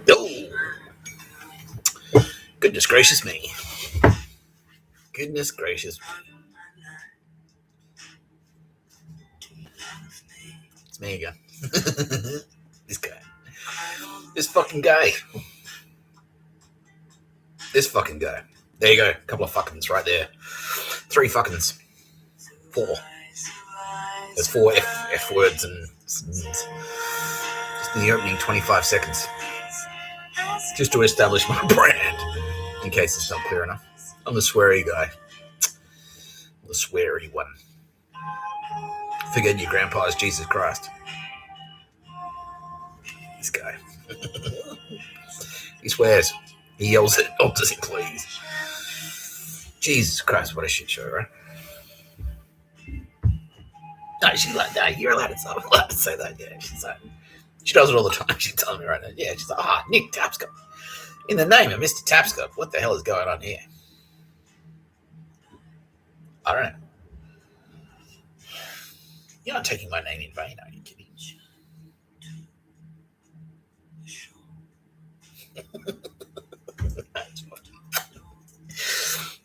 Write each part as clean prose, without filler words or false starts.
Oh, goodness gracious me. Goodness gracious. It's me again. This guy. This fucking guy. This fucking guy. There you go. A couple of fuckings right there. 3 fuckings. 4. There's 4 F words and just in the opening 25 seconds. Just to establish my brand. In case it's not clear enough. I'm the sweary guy. The sweary one. Forgetting your grandpa's Jesus Christ. This guy. He swears. He yells at doctors' employees. Jesus Christ, what a shit show, right? No, she's like, no, you're allowed to say that. Yeah, she's like, she does it all the time. She's telling me right now. Yeah, she's like, Nick Tapscott. In the name of Mr. Tapscott, what the hell is going on here? I don't know. You're not taking my name in vain, are you kidding?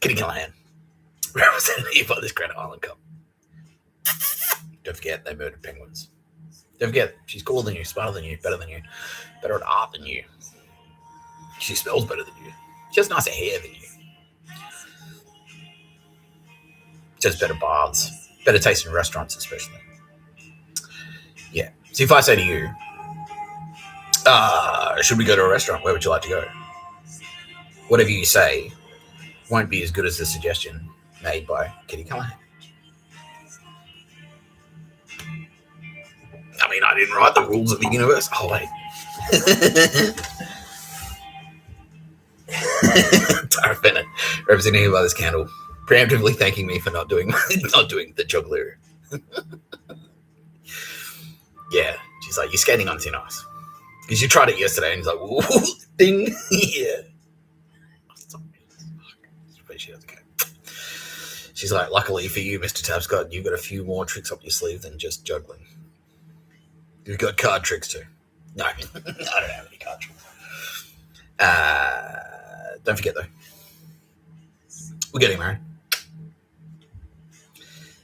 Kitty Callahan, represented by this Granite Island Cup. Don't forget, they murdered penguins. Don't forget, she's cooler than you, smarter than you, better than you, better at art than you. She smells better than you. She has nicer hair than you. She has better baths, better taste in restaurants, especially. Yeah. So if I say to you, should we go to a restaurant? Where would you like to go? Whatever you say won't be as good as the suggestion made by Kitty Callahan. I mean, I didn't write the rules of the universe. Oh, wait. Tara Bennett, representing by this candle, preemptively thanking me for not doing the juggler. Yeah, she's like, you're skating on thin ice. Because you tried it yesterday and he's like, whoa, ding. Yeah. She's like, luckily for you, Mr. Tapscott, you've got a few more tricks up your sleeve than just juggling. You've got card tricks too. No, I don't have any card tricks. Don't forget though, we're getting married.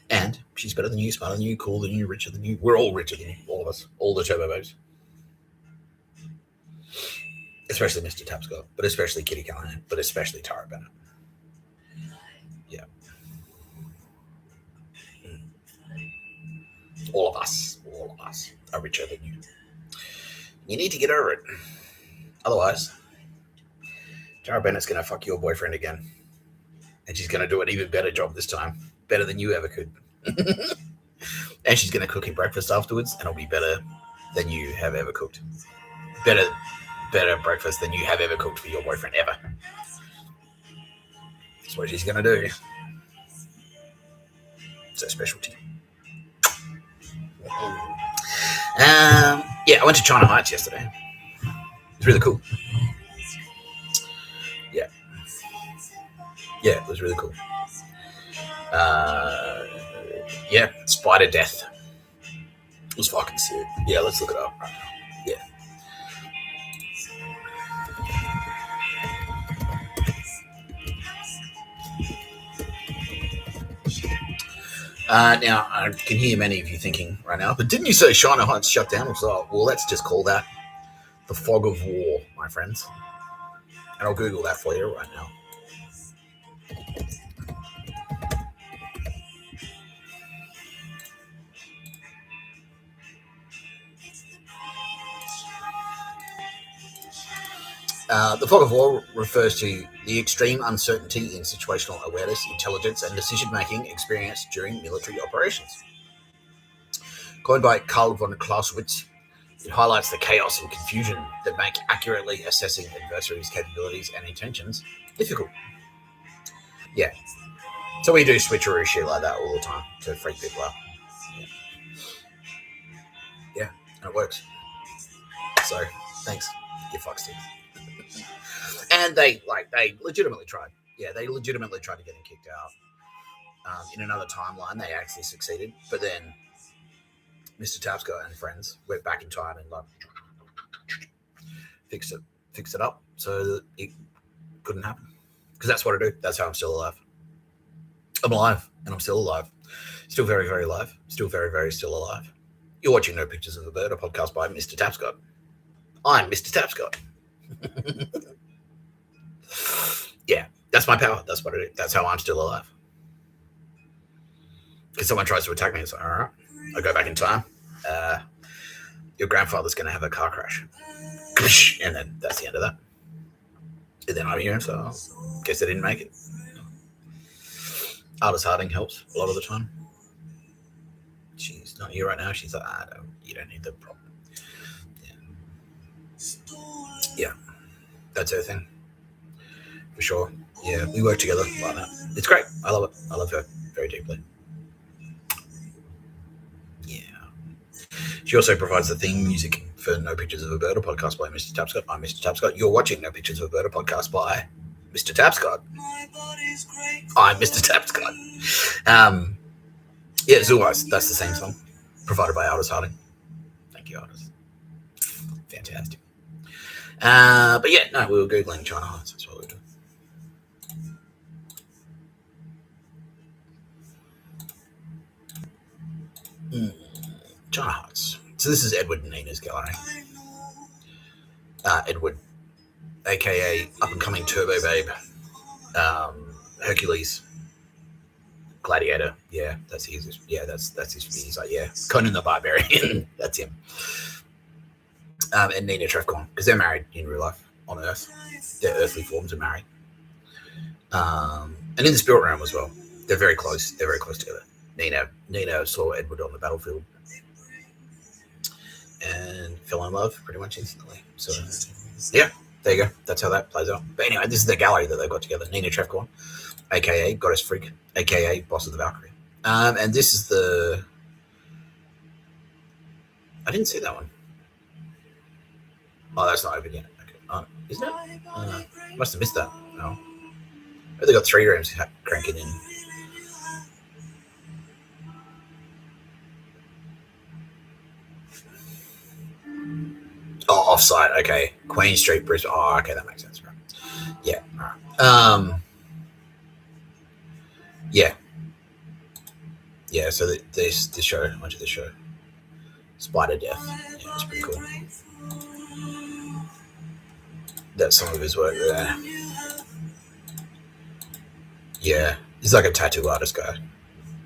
And she's better than you, smarter than you, cooler than you, richer than you. We're all richer than you, all of us, all the Turbo Babes. Especially Mr. Tapscott, but especially Kitty Callahan, but especially Tara Bennett. Yeah. All of us are richer than you. You need to get over it. Otherwise, Tara Bennett's going to fuck your boyfriend again. And she's going to do an even better job this time. Better than you ever could. And she's going to cook him breakfast afterwards, and it'll be better than you have ever cooked. Better breakfast than you have ever cooked for your boyfriend ever. That's what she's going to do. It's her specialty. Yeah, I went to China Heights yesterday. It was really cool. Yeah, it was really cool. Yeah, spider death. It was fucking sick. Yeah, let's look it up. Yeah. Now, I can hear many of you thinking right now, but didn't you say China Heights shut down? So, well, let's just call that the fog of war, my friends. And I'll Google that for you right now. The fog of war refers to the extreme uncertainty in situational awareness, intelligence, and decision-making experienced during military operations. Coined by Karl von Clausewitz, it highlights the chaos and confusion that make accurately assessing adversaries' capabilities and intentions difficult. Yeah. So we do switcheroo shit like that all the time to freak people out. Yeah, and it works. So, thanks. You fucks too. And they legitimately tried. Yeah, they legitimately tried to get him kicked out. In another timeline, they actually succeeded. But then Mr. Tapscott and friends went back in time and fixed it up so that it couldn't happen. Because that's what I do. That's how I'm still alive. I'm alive, and I'm still alive. Still very, very alive. Still very, very still alive. You're watching No Pictures of a Bird, a podcast by Mr. Tapscott. I'm Mr. Tapscott. Yeah, that's my power. That's what I do. That's how I'm still alive. Because someone tries to attack me, it's like, all right, I go back in time. Your grandfather's going to have a car crash. And then that's the end of that. And then I'm here, so I guess I didn't make it. Aldous Harding helps a lot of the time. She's not here right now. She's like, you don't need the problem. Yeah, that's her thing. For sure. Yeah, we work together like that. It's great. I love it. I love her very deeply. Yeah. She also provides the theme music for No Pictures of a Bird, a podcast by Mr. Tapscott. I'm Mr. Tapscott. You're watching No Pictures of a Bird, a podcast by Mr. Tapscott. I'm Mr. Tapscott. Yeah, Zoolwise. That's the same song. Provided by Aldous Harding. Thank you, Aldous. Fantastic. But yeah, no, we were Googling China Hearts. That's what we were doing. China Hearts. So this is Edward and Nina's gallery. Edward, aka up and coming Turbo Babe, Hercules, Gladiator. Yeah, that's his. Yeah, that's his. He's like, yeah, Conan the Barbarian. That's him. And Nina Trefcorn, because they're married in real life on Earth. Their earthly forms are married. And in the spirit realm as well. They're very close. They're very close together. Nina saw Edward on the battlefield and fell in love pretty much instantly. So, yeah, there you go. That's how that plays out. But anyway, this is the gallery that they've got together. Nina Trefcorn, a.k.a. Goddess Freak, a.k.a. Boss of the Valkyrie. And this is the... I didn't see that one. Oh, that's not open yet. Okay. Isn't it? No. Must have missed that. No. They got 3 rooms cranking in. Oh, offsite. Okay. Queen Street, Brisbane. Oh, okay. That makes sense. Right. Yeah. All right. Yeah. Yeah. So this show, I went to this show. Spider Death. Yeah, it's pretty cool. That's some of his work there. Yeah. He's like a tattoo artist guy.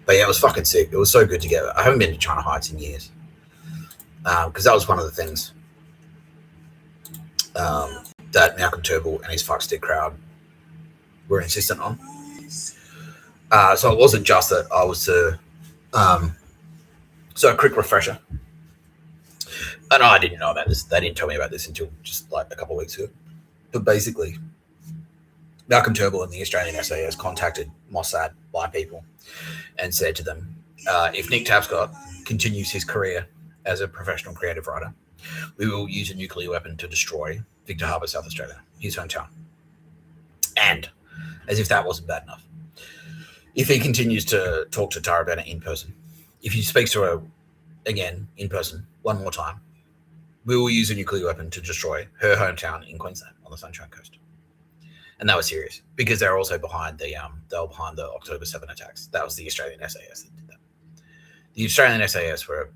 But yeah, it was fucking sick. It was so good to get. I haven't been to China Heights in years. Because that was one of the things that Malcolm Turnbull and his fuckstick crowd were insistent on. So it wasn't just that I was to... so a quick refresher. And I didn't know about this. They didn't tell me about this until just like a couple of weeks ago. But basically, Malcolm Turnbull and the Australian SAS contacted Mossad by people and said to them, if Nick Tapscott continues his career as a professional creative writer, we will use a nuclear weapon to destroy Victor Harbour, South Australia, his hometown. And, as if that wasn't bad enough, if he continues to talk to Tara Bennett in person, if he speaks to her again in person one more time, we will use a nuclear weapon to destroy her hometown in Queensland on the Sunshine Coast. And that was serious because they were also behind the October 7 attacks. That was the Australian SAS that did that. The Australian SAS were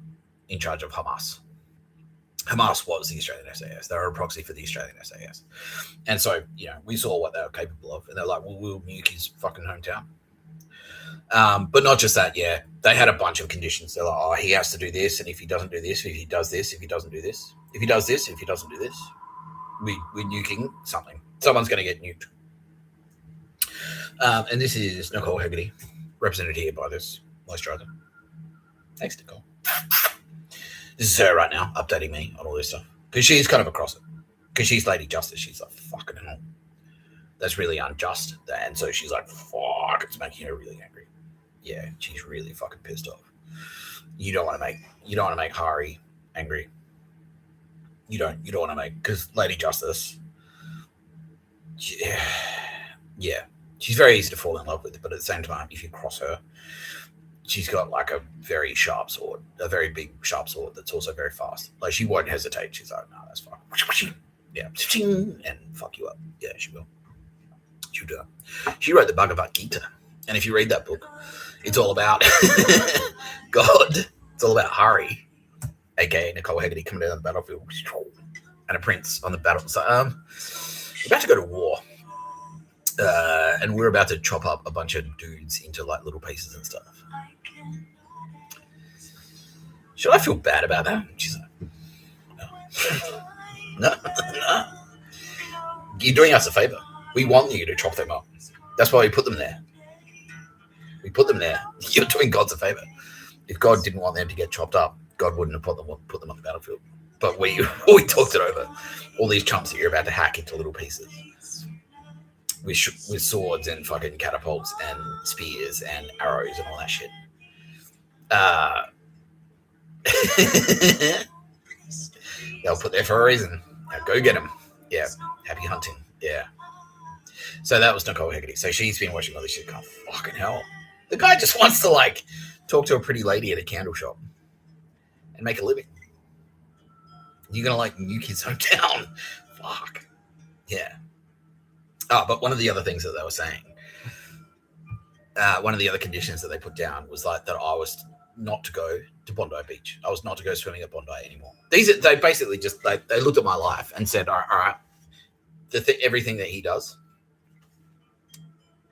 in charge of Hamas. Hamas was the Australian SAS. They were a proxy for the Australian SAS. And so, we saw what they were capable of. And they're like, well, we'll nuke his fucking hometown. But not just that, yeah. They had a bunch of conditions. They're like, he has to do this, and if he doesn't do this, if he does this, if he doesn't do this, if he does this, if he doesn't do this, we're nuking something. Someone's going to get nuked. And this is Nicole Hegarty, represented here by this moisturizer. Thanks, Nicole. This is her right now, updating me on all this stuff. Because she's kind of across it. Because she's Lady Justice. She's like, fucking hell. That's really unjust. And so she's like, fuck, it's making her really angry. Yeah, she's really fucking pissed off. You don't want to make Hari angry. You don't want to make, because Lady Justice, yeah, she's very easy to fall in love with, but at the same time, if you cross her, she's got like a very sharp sword, a very big sharp sword that's also very fast. Like she won't hesitate. She's like, no, that's fine. Yeah, and fuck you up. Yeah, she will. She'll do it. She wrote the Bhagavad Gita, and if you read that book, it's all about God. It's all about Hari, aka Nicole Hegarty, coming down the battlefield, and a prince on the battle. So, we're about to go to war, and we're about to chop up a bunch of dudes into like little pieces and stuff. Should I feel bad about that? She's like, no. No. You're doing us a favor. We want you to chop them up. That's why we put them there. We put them there. You're doing God a favor. If God didn't want them to get chopped up, God wouldn't have put them on the battlefield. But we talked it over. All these chumps that you're about to hack into little pieces with swords and fucking catapults and spears and arrows and all that shit. They'll put there for a reason. Now go get them. Yeah. Happy hunting. Yeah. So that was Nicole Hegarty. So she's been watching all this shit. God, fucking hell. The guy just wants to like talk to a pretty lady at a candle shop and make a living. You're gonna like nuke his hometown. Fuck. Yeah. Oh, but one of the other things that they were saying, one of the other conditions that they put down was like that I was not to go to Bondi Beach. I was not to go swimming at Bondi anymore. They basically just they looked at my life and said, all right, everything that he does,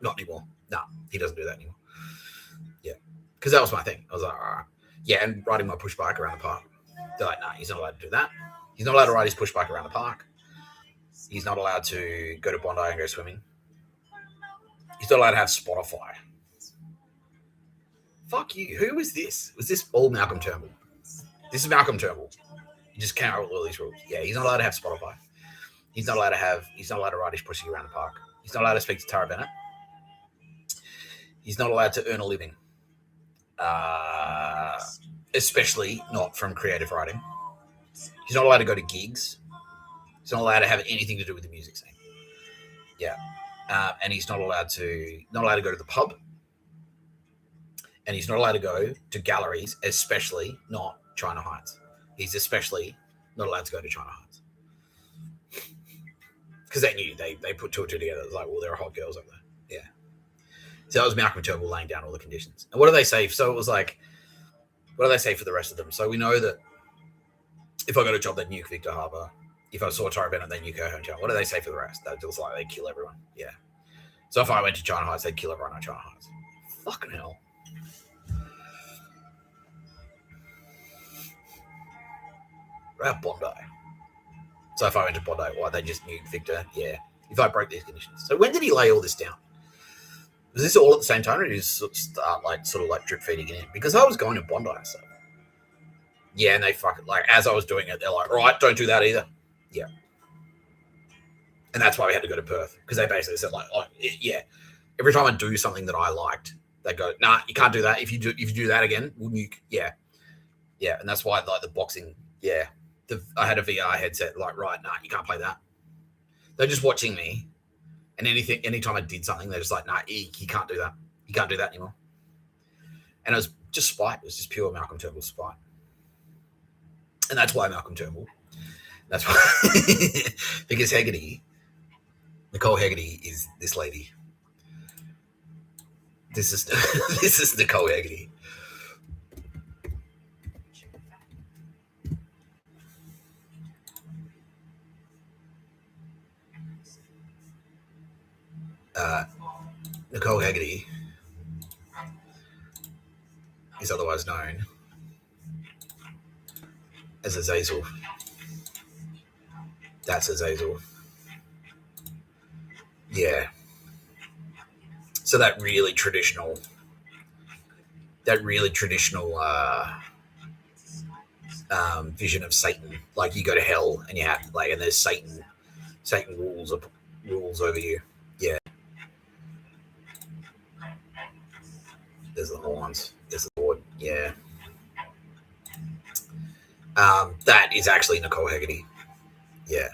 not anymore. No, he doesn't do that anymore. Yeah, because that was my thing. I was like, all right, yeah, and riding my push bike around the park. They're like, no, he's not allowed to do that. He's not allowed to ride his push bike around the park. He's not allowed to go to Bondi and go swimming. He's not allowed to have Spotify. Fuck you. Who was this? Was this all Malcolm Turnbull? This is Malcolm Turnbull. He just came out with all these rules. Yeah, he's not allowed to have Spotify. He's not allowed to ride his pussy around the park. He's not allowed to speak to Tara Bennett. He's not allowed to earn a living. Especially not from creative writing. He's not allowed to go to gigs. He's not allowed to have anything to do with the music scene. Yeah. And he's not allowed to go to the pub. And he's not allowed to go to galleries, especially not China Heights. He's especially not allowed to go to China Heights. Because they knew, they put two or two together. It was like, well, there are hot girls over there. Yeah. So that was Malcolm Turnbull laying down all the conditions. And what do they say? So it was like, what do they say for the rest of them? So we know that if I got a job, they'd nuke Victor Harbour. If I saw Tara Bennett, they'd nuke her hometown. What do they say for the rest? They'd just like, they'd kill everyone. Yeah. So if I went to China Heights, they'd kill everyone on China Heights. Fucking hell. At Bondi. So if I went to Bondi, why they just nuke Victor? Yeah. If I broke these conditions. So when did he lay all this down? Was this all at the same time, or did he start sort of drip feeding it in? Because I was going to Bondi, so yeah, and they fucking as I was doing it, they're like, right, don't do that either. Yeah. And that's why we had to go to Perth, because they basically said yeah. Every time I do something that I liked, they go, nah, you can't do that. If you do that again, we'll nuke. Yeah. Yeah. And that's why the boxing, yeah. I had a VR headset, right, nah, you can't play that. They're just watching me. And anytime I did something, they're just like, nah, you can't do that. You can't do that anymore. And it was just spite. It was just pure Malcolm Turnbull spite. And that's why Malcolm Turnbull. That's why. Because Nicole Hegarty is this lady. This is Nicole Hegarty. Nicole Hegarty is otherwise known as Azazel. That's Azazel. Yeah. So that really traditional vision of Satan, you go to hell and you have and there's Satan rules over you. Yeah. There's the horns. There's the Lord. Yeah. That is actually Nicole Hegarty. Yeah.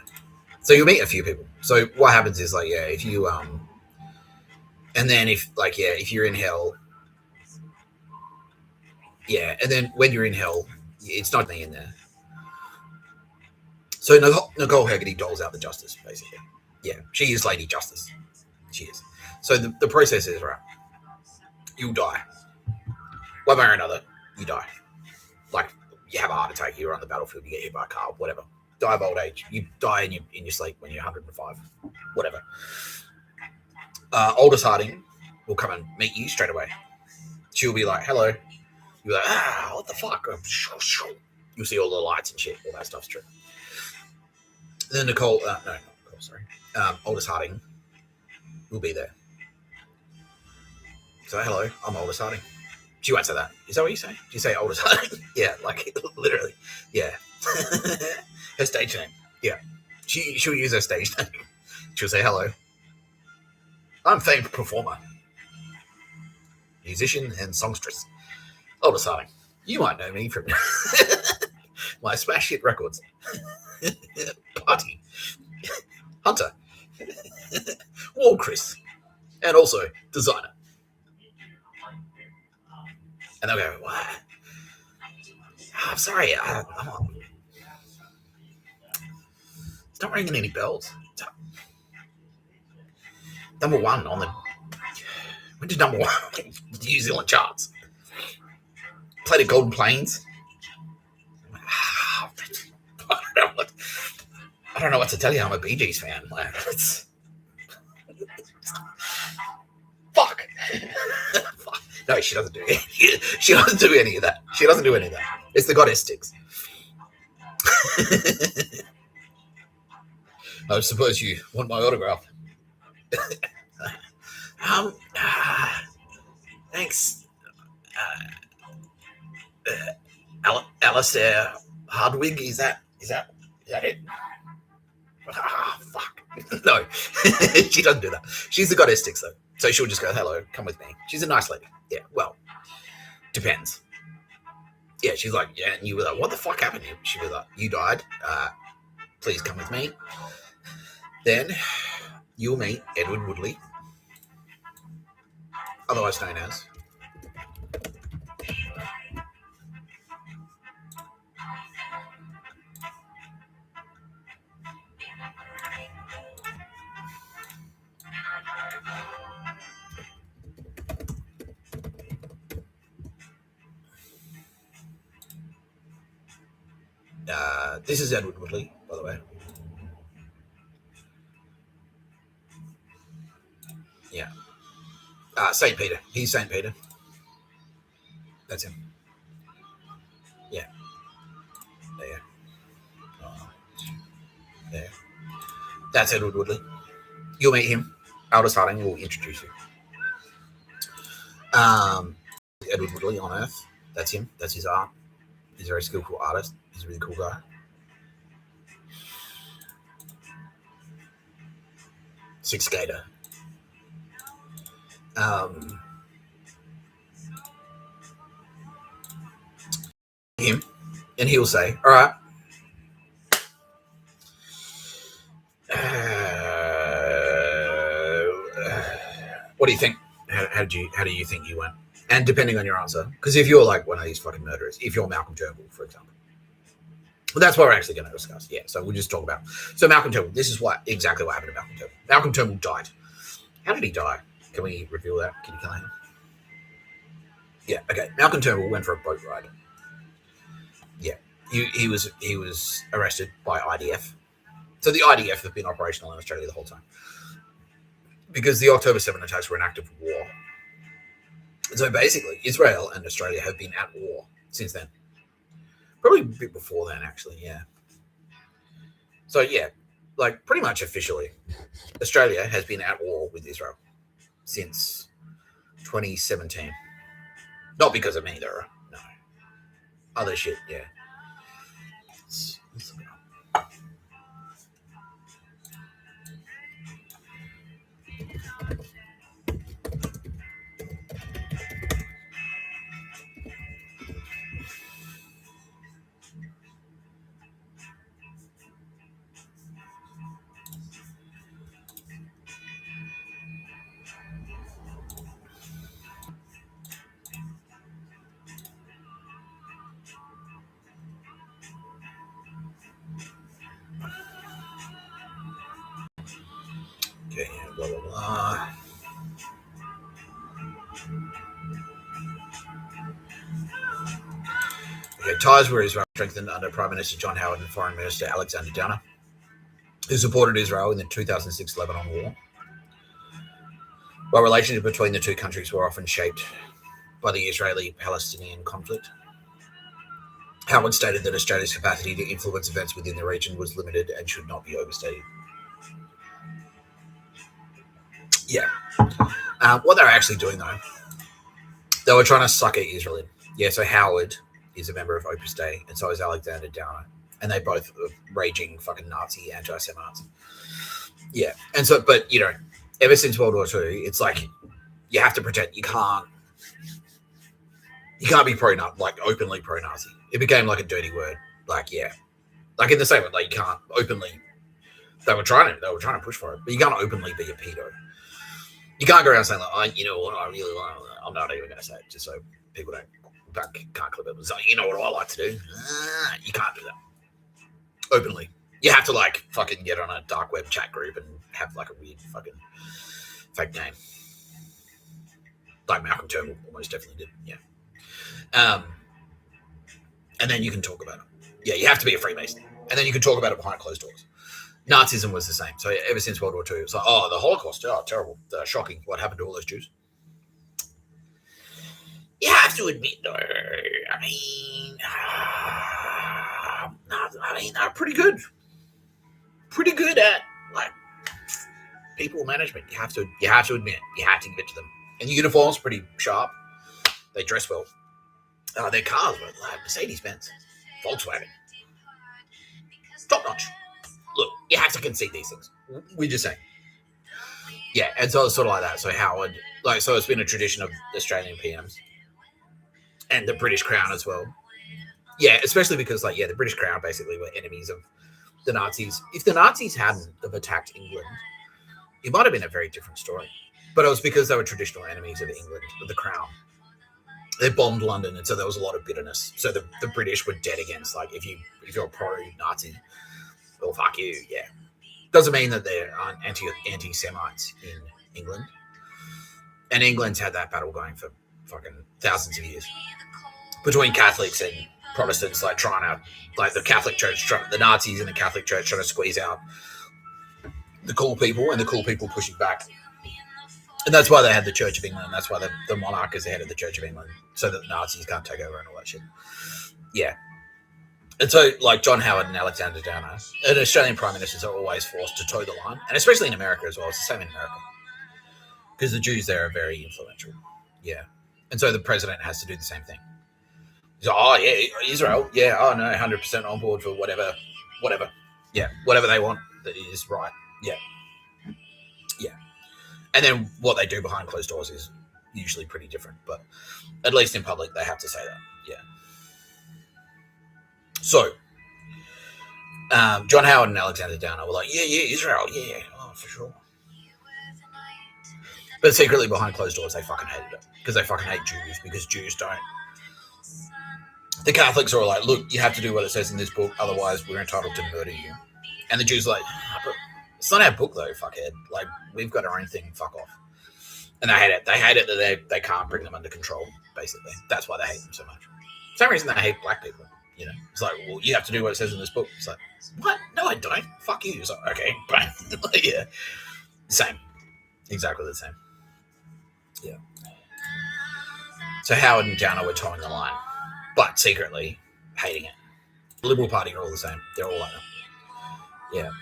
So you'll meet a few people. So what happens is if you and then if you're in hell, yeah, and then when you're in hell, it's not me in there. So Nicole Hegarty doles out the justice, basically. Yeah, she is Lady Justice. She is. So the process is, right, you'll die. One way or another, you die. Like, you have a heart attack, you're on the battlefield, you get hit by a car, whatever. Die of old age. You die in your sleep when you're 105. Whatever. Aldous Harding will come and meet you straight away. She'll be like, hello. You'll be like, what the fuck? You'll see all the lights and shit. All that stuff's true. Then Nicole, no, not Nicole, sorry. Aldous Harding will be there. So, hello, I'm Aldous Harding. She won't say that. Is that what you say? Do you say Aldous Harding? Yeah, like, literally. Yeah. Her stage name. Yeah. She'll use her stage name. She'll say, hello, I'm famed performer, musician, and songstress, Aldous Harding. You might know me from my smash hit records. Party, Hunter, Wall Chris, and also designer. And they'll go, what? I'm sorry, it's not ringing any bells. Number one on the... When did number one on the New Zealand charts? Played at Golden Plains. I don't know what to tell you. I'm a Bee Gees fan. Fuck. No, she doesn't do it. She doesn't do any of that. She doesn't do any of that. It's the goddess sticks. I suppose you want my autograph. Thanks. Alistair Hardwig, is that it? Fuck. No, she doesn't do that. She's the goddess sticks though, so she'll just go, hello, come with me. She's a nice lady. Yeah, well, depends. Yeah, she's like, yeah, and you were like, what the fuck happened? She was like, you died. Please come with me. Then you'll meet Edward Woodley, otherwise known as this is Edward Woodley, by the way. Yeah. St. Peter. He's St. Peter. That's him. Yeah. There. There. That's Edward Woodley. You'll meet him. Aldous Harding will introduce you. Edward Woodley on Earth. That's him. That's his art. He's a very skillful artist. He's a really cool guy. Six skater. Him, and he'll say, all right, what do you think? How do you think you went? And depending on your answer, because if you're like one of these fucking murderers, if you're Malcolm Turnbull, for example, well, that's what we're actually going to discuss. Yeah, so we'll just talk about. So Malcolm Turnbull, this is exactly what happened to Malcolm Turnbull. Malcolm Turnbull died. How did he die? Can we reveal that? Can you kill him? Yeah, okay. Malcolm Turnbull went for a boat ride. Yeah, he was arrested by IDF. So the IDF have been operational in Australia the whole time because the October 7 attacks were an act of war. So basically, Israel and Australia have been at war since then. Probably a bit before then, actually, yeah. So, yeah, like pretty much officially, Australia has been at war with Israel since 2017. Not because of me, though. No. Other shit, yeah. Let's look it up. Ties with Israel strengthened under Prime Minister John Howard and Foreign Minister Alexander Downer, who supported Israel in the 2006 Lebanon War. While relations between the two countries were often shaped by the Israeli-Palestinian conflict, Howard stated that Australia's capacity to influence events within the region was limited and should not be overstated. Yeah. What they were actually doing, though, they were trying to sucker Israel in. Yeah, so Howard is a member of Opus Dei, and so is Alexander Downer. And they both are raging fucking Nazi anti-Semites. Yeah. And so, but, you know, ever since World War II, it's like you have to pretend you can't be openly pro-Nazi. It became like a dirty word. Like, yeah. Like in the same way, like you can't openly, they were trying to push for it, but you can't openly be a pedo. You can't go around saying like, you know what I really like. I'm not even going to say it just so people can't clip it. But you know what I like to do? You can't do that openly. You have to like fucking get on a dark web chat group and have like a weird fucking fake name. Like Malcolm Turnbull almost definitely did. Yeah. And then you can talk about it. Yeah, you have to be a Freemason. And then you can talk about it behind closed doors. Nazism was the same. So ever since World War II, it's like, oh, the Holocaust, oh, terrible, shocking. What happened to all those Jews? You have to admit, though, they're pretty good. Pretty good at, like, people management. You have to admit, you have to give it to them. And the uniform's pretty sharp. They dress well. Their cars were like Mercedes-Benz, Volkswagen. Top notch. Look, you have to concede these things. We're just saying. Yeah, and so it's sort of like that. So Howard, so it's been a tradition of Australian PMs and the British Crown as well. Yeah, especially because, the British Crown basically were enemies of the Nazis. If the Nazis hadn't have attacked England, it might have been a very different story. But it was because they were traditional enemies of England, of the Crown. They bombed London, and so there was a lot of bitterness. So the British were dead against, if you're a pro-Nazi, well, fuck you, yeah. Doesn't mean that there aren't anti-Semites in England. And England's had that battle going for fucking thousands of years. Between Catholics and Protestants, the Catholic Church, the Nazis and the Catholic Church trying to squeeze out the cool people, and the cool people pushing back. And that's why they had the Church of England. That's why the monarch is the head of the Church of England, so that the Nazis can't take over and all that shit. Yeah. And so, John Howard and Alexander Downer, and Australian prime ministers are always forced to toe the line, and especially in America as well. It's the same in America. Because the Jews there are very influential. Yeah. And so the president has to do the same thing. He's like, oh, yeah, Israel. Yeah, oh, no, 100% on board for whatever. Yeah, whatever they want that is right. Yeah. Yeah. And then what they do behind closed doors is usually pretty different. But at least in public, they have to say that. Yeah. So, John Howard and Alexander Downer were like, yeah, Israel, yeah, oh, for sure. But secretly behind closed doors, they fucking hated it. Because they fucking hate Jews, because Jews don't. The Catholics are like, look, you have to do what it says in this book, otherwise we're entitled to murder you. And the Jews are like, but it's not our book though, fuckhead. We've got our own thing, fuck off. And they hate it. They hate it that they can't bring them under control, basically. That's why they hate them so much. Same reason they hate black people. You know, it's like, well, you have to do what it says in this book. It's like, what? No, I don't. Fuck you. It's like, okay, bang. Yeah. Same. Exactly the same. Yeah. So Howard and Downer were towing the line, but secretly hating it. The Liberal Party are all the same. They're all like that.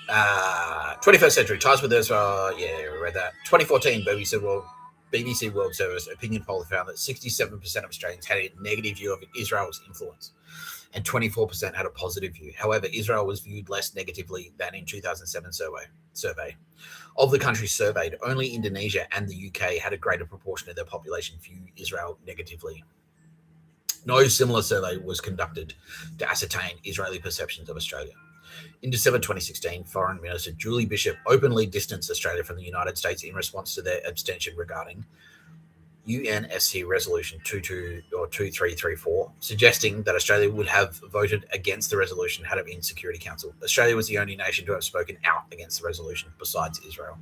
Yeah. 21st century ties with Israel. Yeah, we read that. 2014 BBC World Service opinion poll found that 67% of Australians had a negative view of Israel's influence, and 24% had a positive view. However, Israel was viewed less negatively than in 2007 survey. Of the countries surveyed, only Indonesia and the UK had a greater proportion of their population view Israel negatively. No similar survey was conducted to ascertain Israeli perceptions of Australia. In December 2016, Foreign Minister Julie Bishop openly distanced Australia from the United States in response to their abstention regarding UNSC Resolution 2334, suggesting that Australia would have voted against the resolution had it been Security Council. Australia was the only nation to have spoken out against the resolution, besides Israel.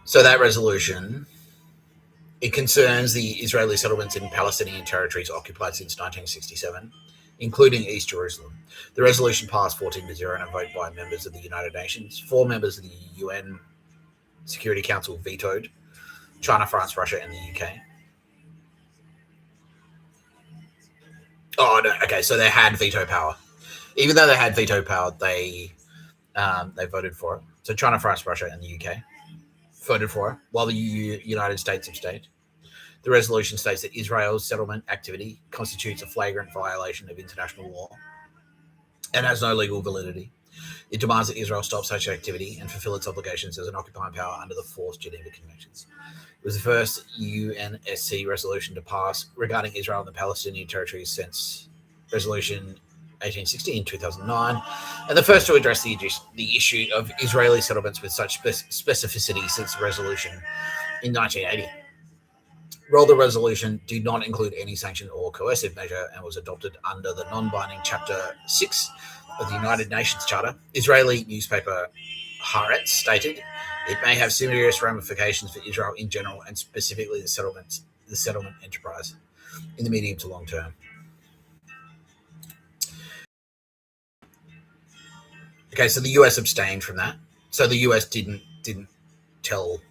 So that resolution, it concerns the Israeli settlements in Palestinian territories occupied since 1967, including East Jerusalem. The resolution passed 14-0 in a vote by members of the United Nations. 4 members of the UN Security Council vetoed: China, France, Russia, and the UK. Oh, no. Okay, so they had veto power. Even though they had veto power, they voted for it. So China, France, Russia, and the UK voted for it, while the United States abstained. The resolution states that Israel's settlement activity constitutes a flagrant violation of international law and has no legal validity. It demands that Israel stop such activity and fulfill its obligations as an occupying power under the 4th Geneva Conventions. It was the first UNSC resolution to pass regarding Israel and the Palestinian territories since Resolution 1860 in 2009, and the first to address the issue of Israeli settlements with such specificity since the resolution in 1980. While the resolution did not include any sanction or coercive measure and was adopted under the non-binding Chapter 6 of the United Nations Charter, Israeli newspaper Haaretz stated it may have serious ramifications for Israel in general and specifically the settlement enterprise in the medium to long term. Okay, so the US abstained from that. So the US didn't want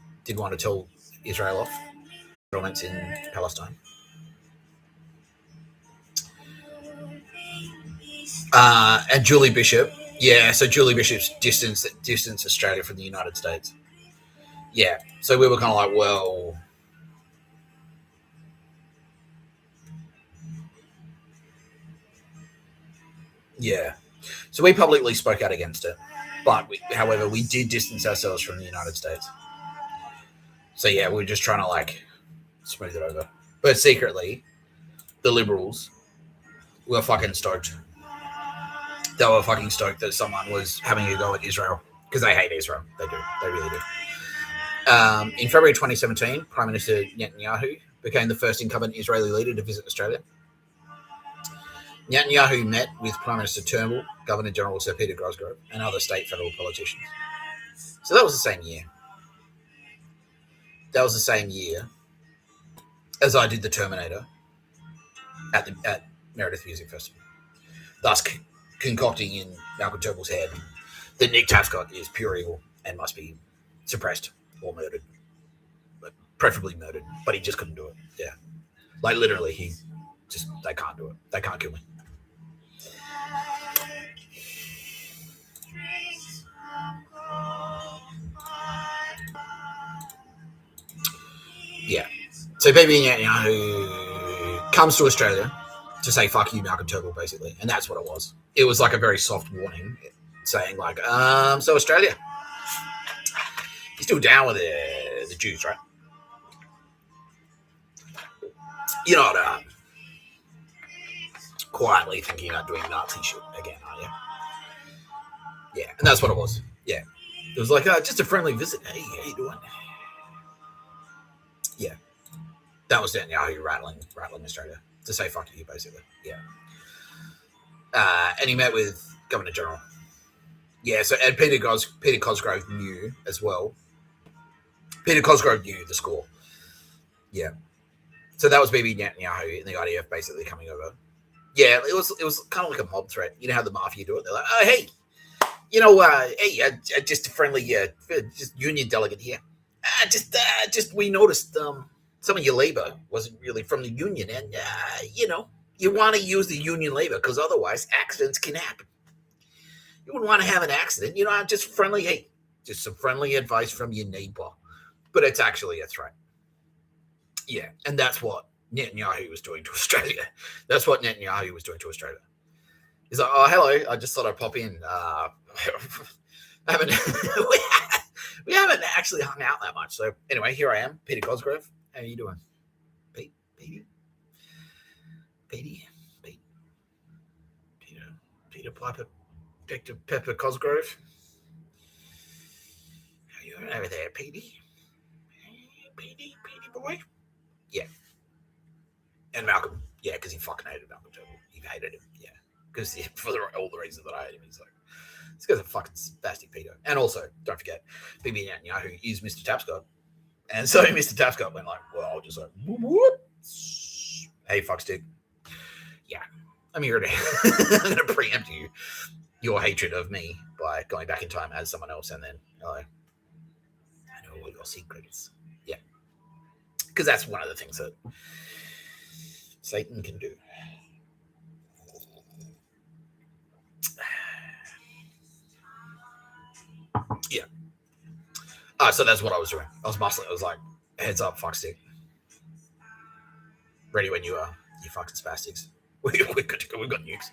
to tell Israel off settlements in Palestine. And Julie Bishop, so Julie Bishop's distanced Australia from the United States. Yeah, so we were kind of like, well, yeah. So we publicly spoke out against it, but however, we did distance ourselves from the United States. So yeah, we're just trying to like smooth it over. But secretly, the Liberals were fucking stoked. They were fucking stoked that someone was having a go at Israel because they hate Israel. They do. They really do. In February 2017, Prime Minister Netanyahu became the first incumbent Israeli leader to visit Australia. Netanyahu met with Prime Minister Turnbull, Governor General Sir Peter Cosgrove, and other state federal politicians. So that was the same year. That was the same year as I did the Terminator at Meredith Music Festival, thus concocting in Malcolm Turnbull's head that Nick Tapscott is pure evil and must be suppressed or murdered, preferably murdered, but he just couldn't do it. Yeah, like literally, they can't do it. They can't kill me. Yeah. So Bibi Netanyahu comes to Australia to say fuck you, Malcolm Turnbull, basically, and that's what it was. It was like a very soft warning, saying like, so Australia, you're still down with the Jews, right? You're not quietly thinking about doing Nazi shit again, are you? Yeah, and that's what it was. Yeah, it was like just a friendly visit. Hey, how you doing? Yeah, that was Netanyahu rattling Australia to say fuck you, basically. Yeah, and he met with Governor General. Yeah, so and Peter Cosgrove knew as well. Peter Cosgrove knew the score. Yeah, so that was Bibi Netanyahu and the idea of basically coming over. Yeah, it was kind of like a mob threat. You know how the mafia do it? They're like, oh, hey, just a friendly, just union delegate here. Just we noticed some of your labor wasn't really from the union, and you want to use the union labor because otherwise accidents can happen. You wouldn't want to have an accident, just friendly. Hey, just some friendly advice from your neighbor, but it's actually a threat. Yeah, and that's what Netanyahu was doing to Australia. That's what Netanyahu was doing to Australia. He's like, oh, hello, I just thought I'd pop in. We haven't actually hung out that much. So anyway, here I am, Peter Cosgrove. How are you doing? Pete? Peter Piper, Detective Pepper Cosgrove. How you over there, Petey? Petey boy? Yeah. And Malcolm, yeah, because he fucking hated Malcolm Turnbull. He hated him, yeah. Because for all the reasons that I hate him, he's like, this guy's a fucking spastic pedo. And also, don't forget, BB Netanyahu is Mr. Tapscott. And so Mr. Tapscott went like, well, I'll just like, whoop. Hey, fuckstick. Yeah, I'm here to, I'm going to preempt your hatred of me by going back in time as someone else. And then, I know all your secrets. Yeah. Because that's one of the things that Satan can do. Yeah. So that's what I was doing. I was muscling. I was like, heads up, fuckstick. Ready when you are, you fucking spastics. We're good to go. We've got nukes.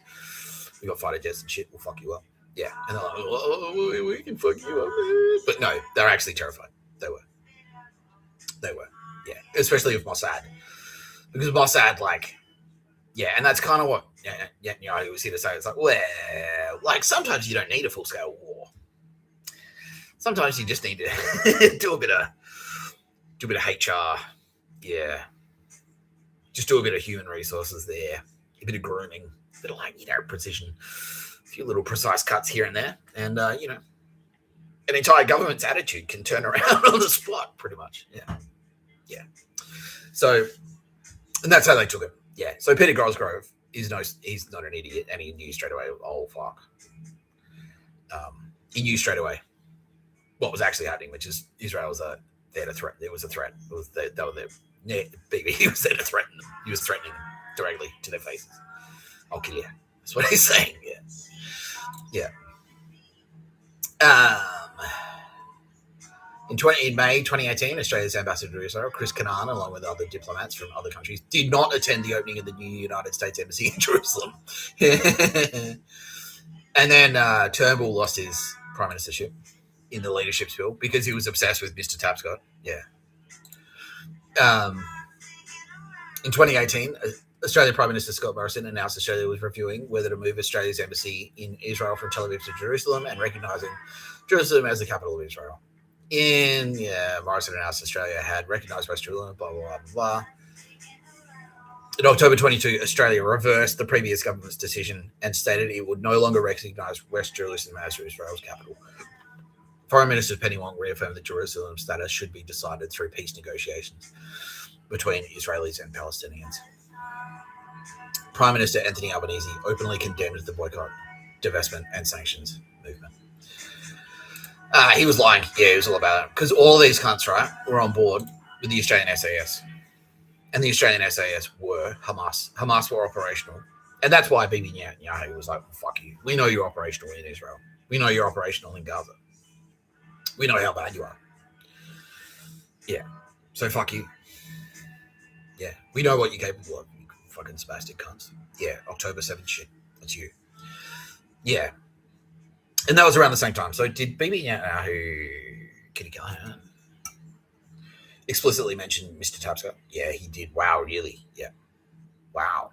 We got fighter jets and shit. We'll fuck you up. Yeah. And they're like, oh, we can fuck you up. But no, they're actually terrified. They were. Yeah. Especially with Mossad. Because Mossad, like, yeah, and that's kind of what Netanyahu was here to say. It's like, well, like sometimes you don't need a full-scale war. Sometimes you just need to do a bit of HR. Yeah. Just do a bit of human resources there. A bit of grooming. A bit of like, precision. A few little precise cuts here and there. And, an entire government's attitude can turn around on the spot, pretty much. Yeah. Yeah. So, and that's how they took it. Yeah. So Peter Cosgrove he's not an idiot, and he knew straight away, oh, fuck. He knew straight away what was actually happening, which is Israel was there to threat. There was a threat. It was they were there. Yeah, he was there to threaten them. He was threatening them directly to their faces. I'll kill you. That's what he's saying. Yeah. In May 2018, Australia's ambassador to Israel, Chris Canaan, along with other diplomats from other countries, did not attend the opening of the new United States Embassy in Jerusalem. And then Turnbull lost his prime ministership in the leadership spill because he was obsessed with Mr. Tapscott. Yeah. In 2018, Australian Prime Minister Scott Morrison announced Australia was reviewing whether to move Australia's embassy in Israel from Tel Aviv to Jerusalem and recognising Jerusalem as the capital of Israel. Morrison announced Australia had recognised West Jerusalem, blah, blah, blah, blah. In October 22, Australia reversed the previous government's decision and stated it would no longer recognise West Jerusalem as Israel's capital. Foreign Minister Penny Wong reaffirmed that Jerusalem's status should be decided through peace negotiations between Israelis and Palestinians. Prime Minister Anthony Albanese openly condemned the boycott, divestment, and sanctions movement. He was lying. Yeah, he was all about it. Because all these cunts, right, were on board with the Australian SAS. And the Australian SAS were Hamas. Hamas were operational. And that's why Bibi Netanyahu was like, fuck you. We know you're operational in Israel. We know you're operational in Gaza. We know how bad you are. Yeah. So fuck you. Yeah. We know what you're capable of, you fucking spastic cunts. Yeah. October 7th shit. That's you. Yeah. And that was around the same time. So did Bibi Netanyahu, Kitty Callahan, explicitly mention Mr. Tapscott? Yeah, he did. Wow, really? Yeah. Wow.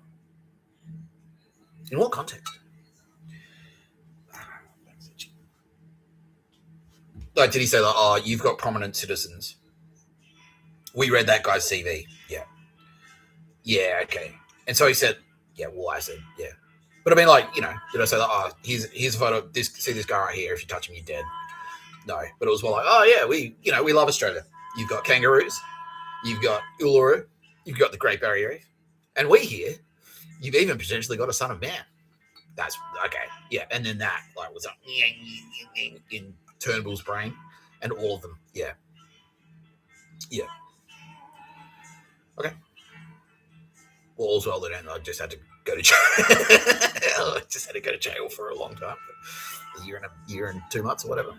In what context? Like, did he say, like, oh, you've got prominent citizens? We read that guy's CV. Yeah. Yeah, okay. And so he said, yeah, well, I said, yeah. But I mean, like, did I say, like, oh, here's a photo, see this guy right here, if you touch him, you're dead. No. But it was more like, oh, yeah, we love Australia. You've got kangaroos. You've got Uluru. You've got the Great Barrier Reef. And we here, you've even potentially got a son of man. That's, okay. Yeah, and then that, like, was in Turnbull's brain, and all of them. Yeah. Yeah. Okay. Well, all's well then, I just had to go to jail. I just had to go to jail for a long time. A year and 2 months or whatever.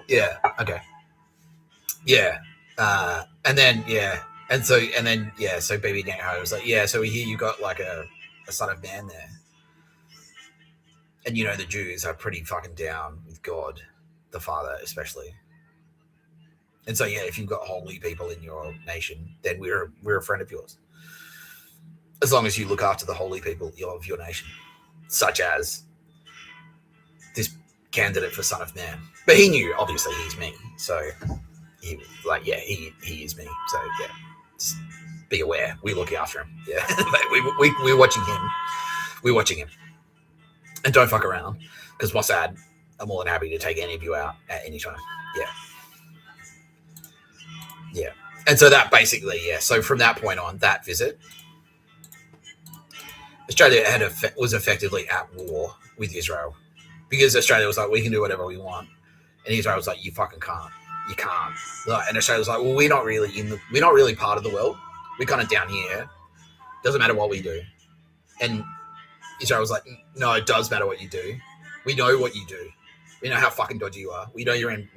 Yeah. Okay. Yeah. And then, yeah. And so Baby Netanyahu was like, yeah, so we hear you got like a son of man there. And the Jews are pretty fucking down with God, the Father especially. And so, yeah, if you've got holy people in your nation, then we're a friend of yours. As long as you look after the holy people of your nation, such as this candidate for Son of Man. But he knew, obviously, he's me. So, he is me. So, yeah, just be aware. We look after him. Yeah, we're watching him. We're watching him. And don't fuck around, because Mossad are more than happy to take any of you out at any time. Yeah. Yeah. And so that basically, yeah. So from that point on, that visit, Australia was effectively at war with Israel, because Australia was like, we can do whatever we want, and Israel was like, you fucking can't. You can't. And Australia was like, well, we're not really part of the world. We're kind of down here. Doesn't matter what we do. And Israel was like, no, it does matter what you do. We know what you do. We know how fucking dodgy you are. We know you're in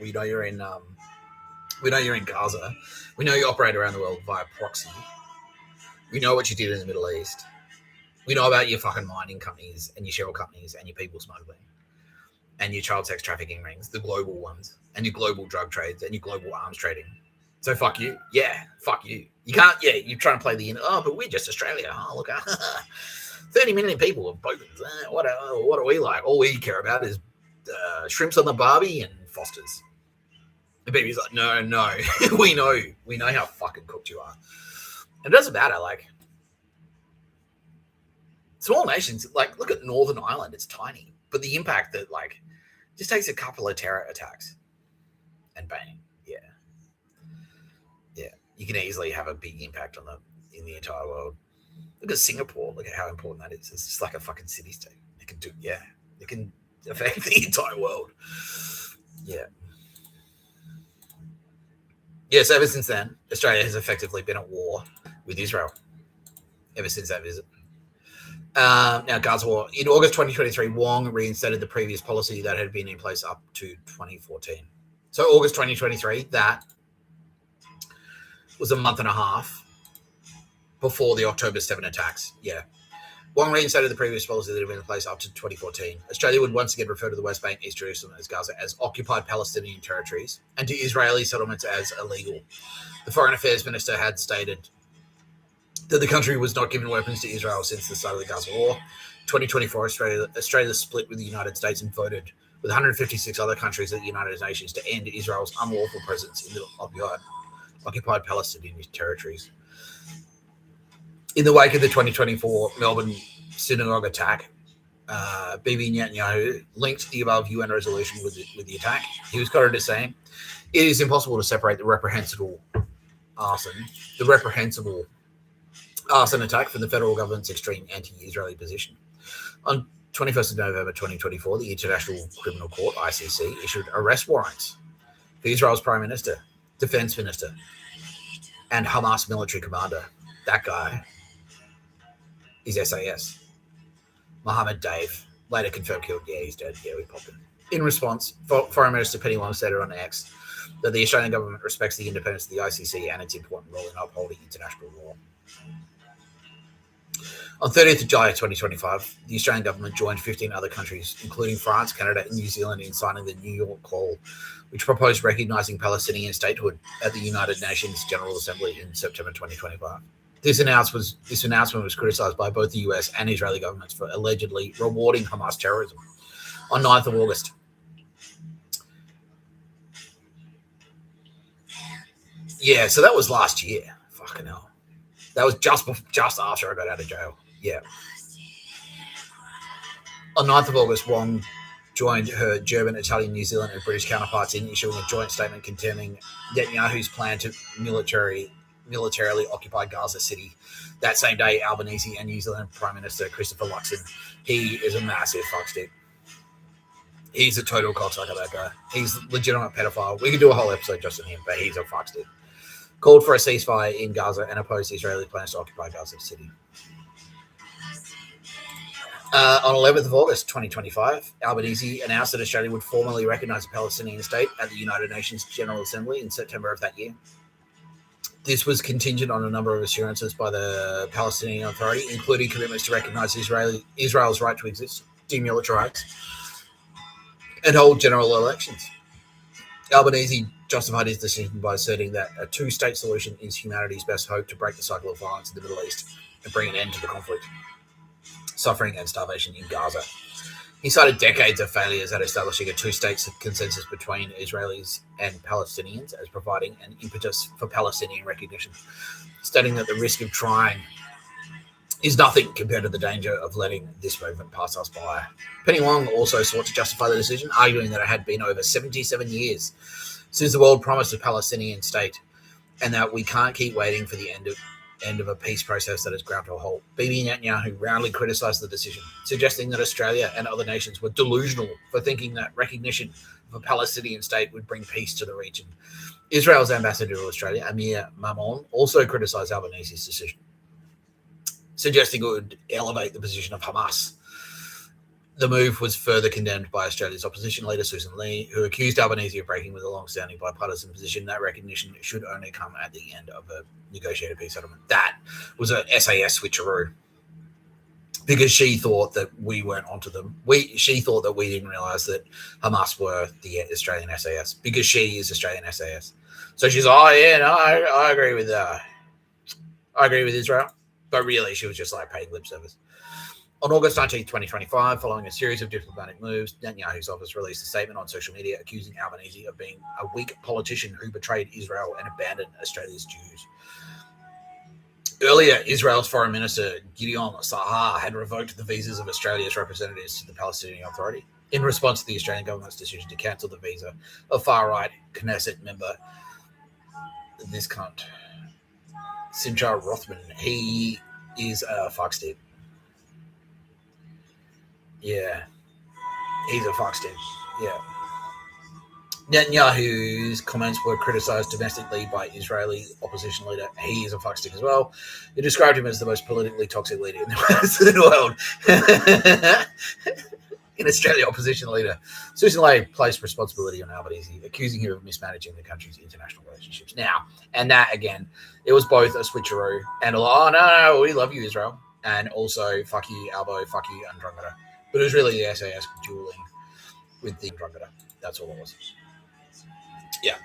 Gaza. We know you operate around the world via proxy. We know what you did in the Middle East. We know about your fucking mining companies and your shell companies and your people smuggling and your child sex trafficking rings, the global ones, and your global drug trades and your global arms trading. So fuck you. Yeah, fuck you. You can't, yeah, you're trying to play but we're just Australia. Oh, look, 30 million people have bogans. What are we like? All we care about is shrimps on the barbie and Fosters. And baby's like, no, we know how fucking cooked you are. And it doesn't matter, like, small nations, like, look at Northern Ireland, it's tiny. But the impact that, like, just takes a couple of terror attacks and bang, yeah. Yeah, you can easily have a big impact in the entire world. Look at Singapore, look at how important that is. It's just like a fucking city-state. It can affect the entire world. Yeah. Yes, ever since then, Australia has effectively been at war with Israel. Ever since that visit. Now, Gaza war. In August 2023, Wong reinstated the previous policy that had been in place up to 2014. So August 2023, that was a month and a half before the October 7 attacks. Yeah. Wong reinstated the previous policy that had been in place up to 2014. Australia would once again refer to the West Bank, East Jerusalem, as Gaza as occupied Palestinian territories and to Israeli settlements as illegal. The Foreign Affairs Minister had stated that the country was not giving weapons to Israel since the start of the Gaza war. 2024, Australia split with the United States and voted with 156 other countries at the United Nations to end Israel's unlawful presence in the occupied Palestinian territories. In the wake of the 2024 Melbourne synagogue attack, Bibi Netanyahu linked the above UN resolution with the attack. He was quoted as saying, "It is impossible to separate the reprehensible arson attack from the federal government's extreme anti-Israeli position." On 21st of November 2024, the International Criminal Court, ICC, issued arrest warrants for Israel's Prime Minister, Defense Minister, and Hamas military commander. That guy is SAS. Mohammed Dave, later confirmed killed. Yeah, he's dead. Yeah, we popped him. In response, Foreign Minister Penny Wong stated on X that the Australian government respects the independence of the ICC and its important role in upholding international law. On 30th of July 2025, the Australian government joined 15 other countries, including France, Canada, and New Zealand, in signing the New York Call, which proposed recognising Palestinian statehood at the United Nations General Assembly in September 2025. This announcement was criticised by both the US and Israeli governments for allegedly rewarding Hamas terrorism. On 9th of August, yeah, so that was last year. Fucking hell. That was just after I got out of jail. Yeah. On 9th of August, Wong joined her German, Italian, New Zealand, and British counterparts in issuing a joint statement condemning Netanyahu's plan to militarily occupy Gaza City. That same day, Albanese and New Zealand Prime Minister Christopher Luxon, he is a massive fuckstick. He's a total cocksucker, that guy. He's a legitimate pedophile. We could do a whole episode just on him, but he's a fuckstick. Called for a ceasefire in Gaza and opposed Israeli plans to occupy Gaza City. On 11th of August 2025, Albanese announced that Australia would formally recognise a Palestinian state at the United Nations General Assembly in September of that year. This was contingent on a number of assurances by the Palestinian Authority, including commitments to recognise Israel's right to exist, demilitarise, and hold general elections. Albanese justified his decision by asserting that a two-state solution is humanity's best hope to break the cycle of violence in the Middle East and bring an end to the conflict, suffering, and starvation in Gaza. He cited decades of failures at establishing a two-state consensus between Israelis and Palestinians as providing an impetus for Palestinian recognition, stating that the risk of trying is nothing compared to the danger of letting this movement pass us by. Penny Wong also sought to justify the decision, arguing that it had been over 77 years since the world promised a Palestinian state, and that we can't keep waiting for the end of a peace process that has ground to a halt. Bibi Netanyahu roundly criticised the decision, suggesting that Australia and other nations were delusional for thinking that recognition of a Palestinian state would bring peace to the region. Israel's ambassador to Australia, Amir Mamoun, also criticised Albanese's decision, suggesting it would elevate the position of Hamas. The move was further condemned by Australia's opposition leader, Susan Lee, who accused Albanese of breaking with a long-standing bipartisan position that recognition should only come at the end of a negotiated peace settlement. That was a SAS switcheroo, because she thought that we weren't onto them. She thought that we didn't realise that Hamas were the Australian SAS, because she is Australian SAS. So she's like, oh yeah, no, I agree with Israel. But really, she was just like paying lip service. On August 19, 2025, following a series of diplomatic moves, Netanyahu's office released a statement on social media accusing Albanese of being a weak politician who betrayed Israel and abandoned Australia's Jews. Earlier, Israel's Foreign Minister Gideon Sahar had revoked the visas of Australia's representatives to the Palestinian Authority in response to the Australian government's decision to cancel the visa of far-right Knesset member, this cunt, Simcha Rothman. He is a fuckstick. Yeah, he's a fuckstick. Yeah. Netanyahu's comments were criticised domestically by Israeli opposition leader. He is a fuckstick as well. He described him as the most politically toxic leader in the world. In Australia, opposition leader Susan Ley placed responsibility on Albanese, accusing him of mismanaging the country's international relationships. Now, and that again, it was both a switcheroo and a no, we love you, Israel, and also fuck you, Albo, fuck you, Andromeda. But it was really the SAS dueling with the Andromeda. That's all it was. Yeah.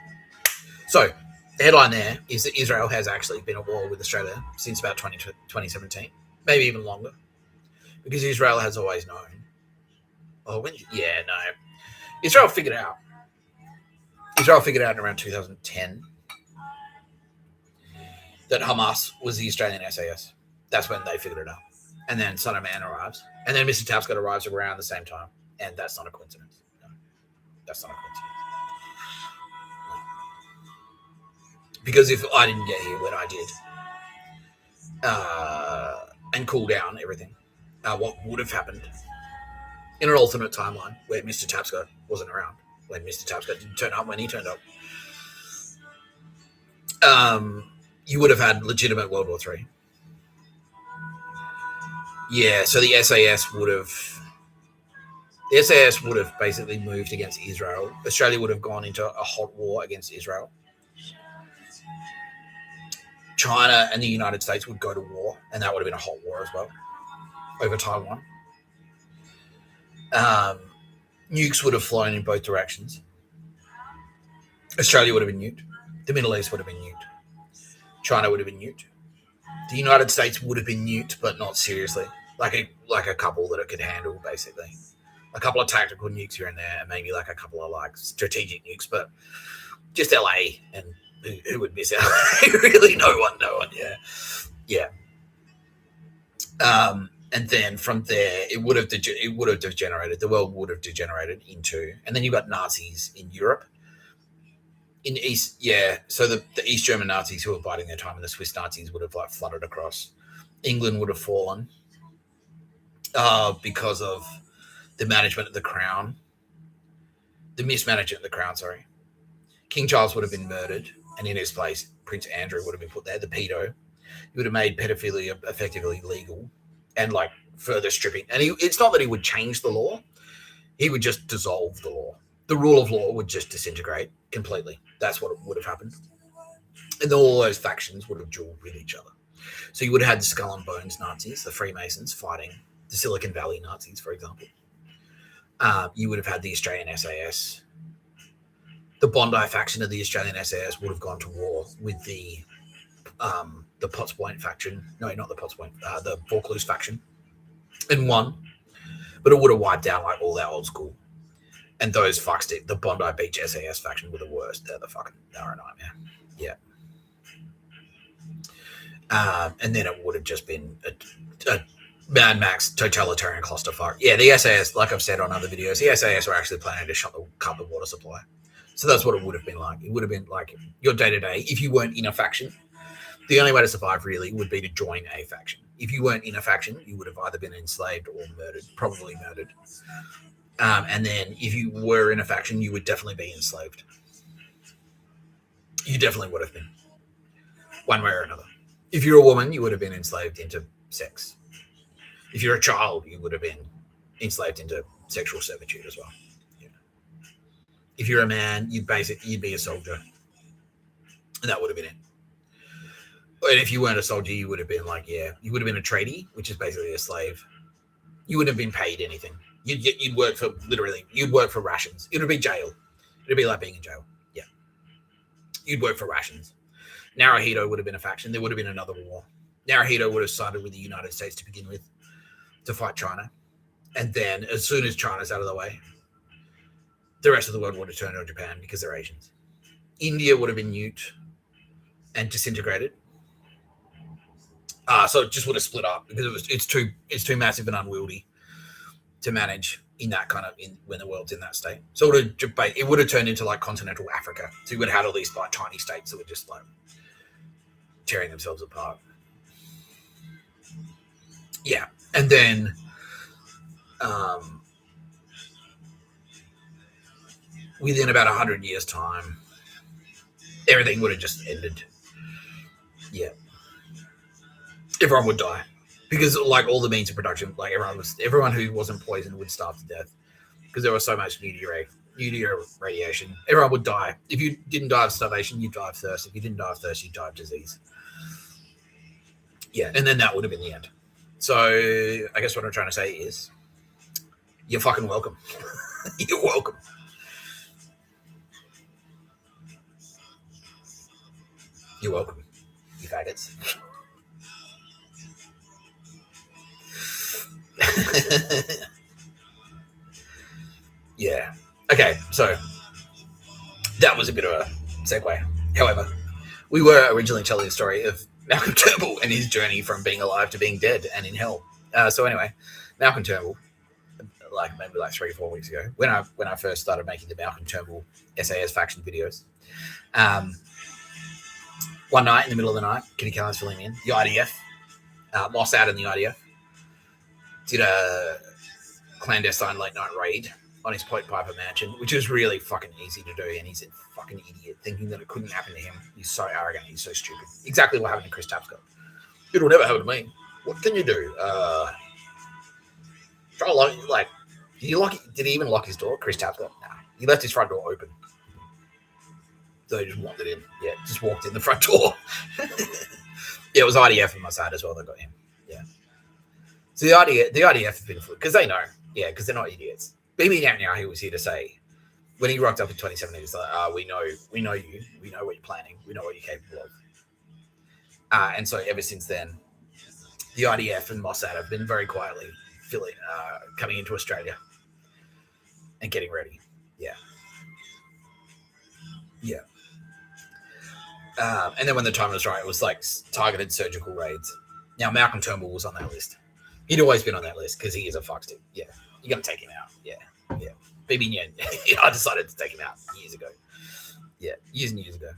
So the headline there is that Israel has actually been at war with Australia since about 2017, maybe even longer, because Israel has always known. Israel figured it out. Israel figured out in around 2010 that Hamas was the Australian SAS. That's when they figured it out. And then Son of Man arrives. And then Mr. Tapscott arrives around the same time. And that's not a coincidence. No, that's not a coincidence. Because if I didn't get here when I did, and cool down everything, what would have happened in an alternate timeline where Mr. Tapscott wasn't around, when Mr. Tapscott didn't turn up when he turned up, you would have had legitimate World War III. Yeah, so the SAS would have basically moved against Israel. Australia would have gone into a hot war against Israel. China and the United States would go to war, and that would have been a hot war as well over Taiwan. Nukes would have flown in both directions. Australia would have been nuked. The Middle East would have been nuked. China would have been nuked. The United States would have been nuked, but not seriously. Like a couple that it could handle, basically. A couple of tactical nukes here and there, and maybe like a couple of like strategic nukes, but just LA, and who would miss LA? Really, no one. Yeah. And then from there, it would have degenerated. The world would have degenerated into, and then you've got Nazis in Europe, in East. Yeah, so the East German Nazis who were biding their time, and the Swiss Nazis would have like flooded across. England would have fallen because of the management of the crown, the mismanagement of the crown. Sorry, King Charles would have been murdered, and in his place, Prince Andrew would have been put there. The pedo. He would have made pedophilia effectively legal. And like further stripping. And it's not that he would change the law. He would just dissolve the law. The rule of law would just disintegrate completely. That's what would have happened. And all those factions would have dueled with each other. So you would have had the Skull and Bones Nazis, the Freemasons, fighting the Silicon Valley Nazis, for example. You would have had the Australian SAS, the Bondi faction of the Australian SAS would have gone to war with the Potts Point faction. No, not the Potts Point, the Vaucluse faction, and won. But it would have wiped out like all our old school. And those fucks did. The Bondi Beach SAS faction were the worst. They're a nightmare. Yeah. And then it would have just been a Mad Max totalitarian clusterfuck. Yeah, the SAS, like I've said on other videos, the SAS were actually planning to cut the water supply. So that's what it would have been like. It would have been like your day-to-day, if you weren't in a faction, the only way to survive really would be to join a faction. If you weren't in a faction, you would have either been enslaved or murdered, probably murdered. And then if you were in a faction, you would definitely be enslaved. You definitely would have been, one way or another. If you're a woman, you would have been enslaved into sex. If you're a child, you would have been enslaved into sexual servitude as well. Yeah. If you're a man, you'd be a soldier. And that would have been it. And if you weren't a soldier, you would have been you would have been a tradie, which is basically a slave. You wouldn't have been paid anything. You'd work for rations. It would be jail. It would be like being in jail. Yeah. You'd work for rations. Naruhito would have been a faction. There would have been another war. Naruhito would have sided with the United States to begin with to fight China. And then as soon as China's out of the way, the rest of the world would have turned on Japan because they're Asians. India would have been nuked and disintegrated. So it just would have split up because it's too massive and unwieldy to manage in that when the world's in that state. So it would have turned into like continental Africa. So you would have had all these like tiny states that were just like tearing themselves apart. Yeah. And then within about 100 years' time, everything would have just ended. Yeah. Everyone would die. Because like all the means of production, like everyone who wasn't poisoned would starve to death. Because there was so much nuclear radiation. Everyone would die. If you didn't die of starvation, you'd die of thirst. If you didn't die of thirst, you'd die of disease. Yeah, and then that would have been the end. So I guess what I'm trying to say is, you're fucking welcome. You're welcome. You're welcome, you faggots. Yeah. Okay, so that was a bit of a segue. However, we were originally telling the story of Malcolm Turnbull and his journey from being alive to being dead and in hell. So anyway, Malcolm Turnbull, maybe 3 or 4 weeks ago, when I first started making the Malcolm Turnbull SAS faction videos, one night in the middle of the night, Kitty Callan's filling in, the IDF, Mossad and the IDF, did a clandestine late night raid on his Point Piper mansion, which is really fucking easy to do, and he's a fucking idiot thinking that it couldn't happen to him. He's so arrogant, he's so stupid. Exactly what happened to Chris Tapscott. It'll never happen to me. What can you do? Try to lock, did he even lock his door? Chris Tapscott? Nah. He left his front door open. So he just wandered in. Yeah, just walked in the front door. Yeah, it was IDF and Mossad as well that got him. Yeah. So the IDF have been flipped because they know. Yeah, because they're not idiots. Bibi Netanyahu was here to say, when he rocked up in 2017, he's like, we know you, we know what you're planning, we know what you're capable of. And so ever since then, the IDF and Mossad have been very quietly coming into Australia and getting ready. Yeah. Yeah. And then when the time was right, it was like targeted surgical raids. Now, Malcolm Turnbull was on that list. He'd always been on that list because he is a fuckstick. Yeah. You got to take him out. Yeah. Yeah. Bibi Nyen. I decided to take him out years ago. Yeah. Years and years ago.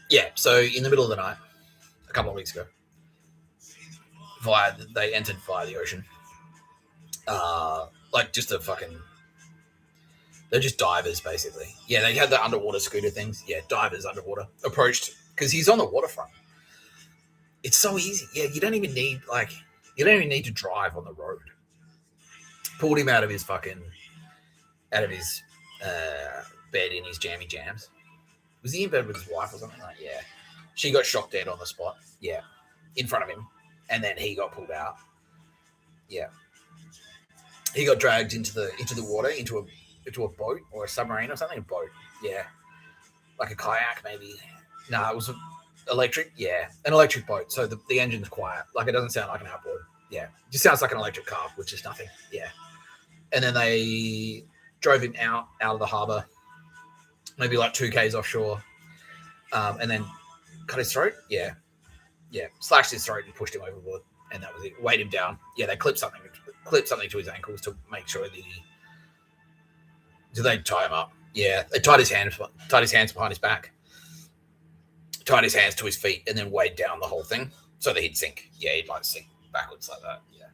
Yeah. So in the middle of the night, a couple of weeks ago, they entered via the ocean. They're just divers, basically. Yeah, they had the underwater scooter things. Yeah, divers underwater. Approached, because he's on the waterfront. It's so easy. Yeah, you don't even need to drive on the road. Pulled him out of his bed in his jammy jams. Was he in bed with his wife or something? Yeah. She got shot dead on the spot. Yeah. In front of him. And then he got pulled out. Yeah. he got dragged into the water, into a boat or a submarine or something. A boat, yeah, like a kayak maybe. No, it was electric. Yeah, an electric boat. So the engine's quiet. Like it doesn't sound like an outboard. Yeah, it just sounds like an electric car, which is nothing. Yeah, and then they drove him out of the harbour, maybe like 2 k's offshore, and then cut his throat. Yeah, slashed his throat and pushed him overboard, and that was it. Weighed him down. Yeah, they clipped something to his ankles to make sure that he. Did they tie him up? Yeah, they tied his hands behind his back, tied his hands to his feet, and then weighed down the whole thing so that he'd sink. Yeah, he'd like sink backwards like that. Yeah,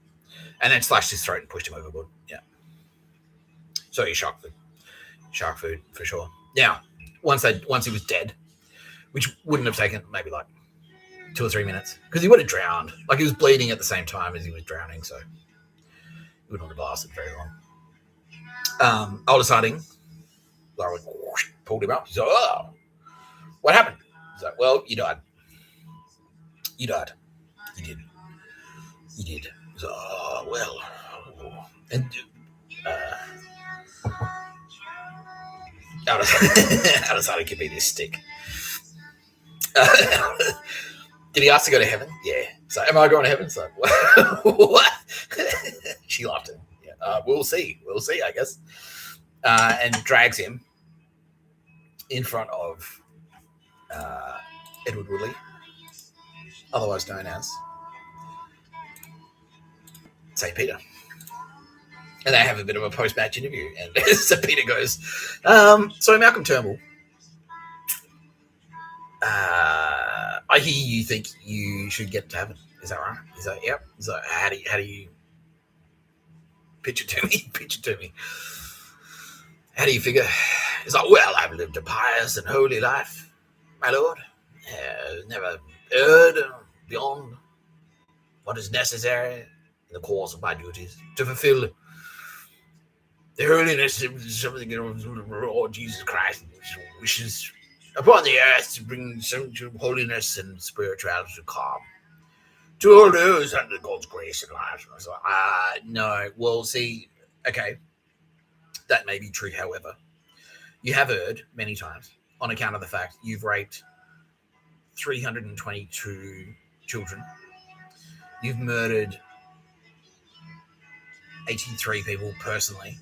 and then slashed his throat and pushed him overboard. Yeah, so he's shark food for sure. Now, once he was dead, which wouldn't have taken maybe like 2 or 3 minutes because he would have drowned. Like he was bleeding at the same time as he was drowning, so it wouldn't have lasted very long. Aldous Harding, Laura pulled him up. He's like, "Oh, what happened?" He's like, "Well, you died. You died. You did. You did." He's like, "Oh, well." And Aldous Harding could be this stick. Did he ask to go to heaven? Yeah. So, am I going to heaven? So, what? She laughed at him. Yeah. We'll see. I guess. And drags him in front of Edward Woodley, otherwise known as St. Peter. And they have a bit of a post-match interview. And St. Peter goes, so Malcolm Turnbull, I hear you think you should get to heaven. Is that right? He's like, yep. He's like, how do you pitch it to me? How do you figure? He's like, well, I've lived a pious and holy life, my lord. Never erred beyond what is necessary in the course of my duties to fulfill the holiness of something of the Lord Jesus Christ, which wishes upon the earth to bring some holiness and spirituality to calm to all those under God's grace and life. I was like, no. Well, see, okay, that may be true. However, you have erred many times on account of the fact you've raped 322 children. You've murdered 83 people personally.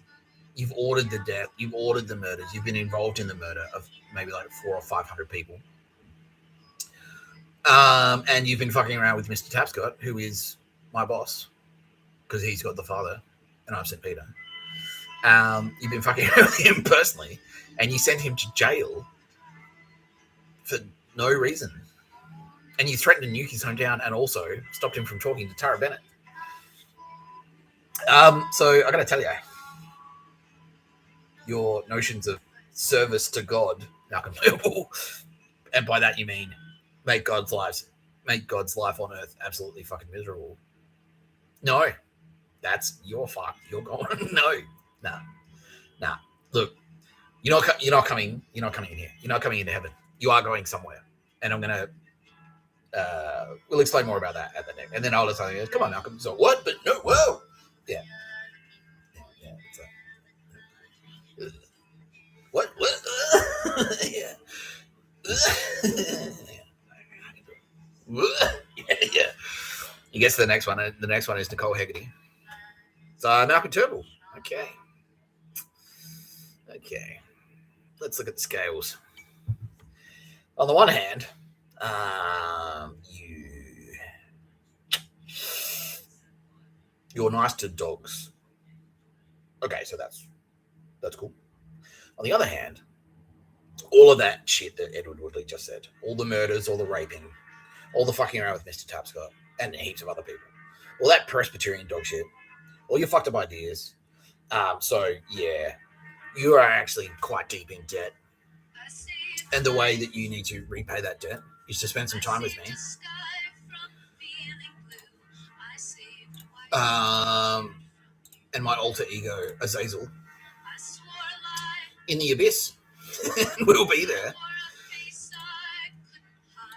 You've ordered the death. You've ordered the murders. You've been involved in the murder of maybe like 400 or 500 people. And you've been fucking around with Mr. Tapscott, who is my boss, because he's got the father, and I'm St. Peter. You've been fucking around with him personally, and you sent him to jail for no reason. And you threatened to nuke his hometown and also stopped him from talking to Tara Bennett. So I got to tell you, your notions of service to God, Malcolm Turnbull, and by that you mean make God's life on earth absolutely fucking miserable. No, that's your fuck. You're going. No, nah. Look, you're not coming in here. You're not coming into heaven. You are going somewhere, and I'm gonna. We'll explain more about that at the next. And then I'll say, "Come on, Malcolm." So what? But no, whoa, yeah. What? Yeah. Yeah. He gets to the next one. The next one is Nicole Hegarty. So Malcolm Turnbull. Okay. Let's look at the scales. On the one hand, you're nice to dogs. Okay, so that's cool. On the other hand, all of that shit that Edward Woodley just said, all the murders, all the raping, all the fucking around with Mr. Tapscott, and heaps of other people, all that Presbyterian dog shit, all your fucked up ideas. So yeah, you are actually quite deep in debt. And the way that you need to repay that debt is to spend some time with me. And my alter ego, Azazel, in the abyss. We'll be there.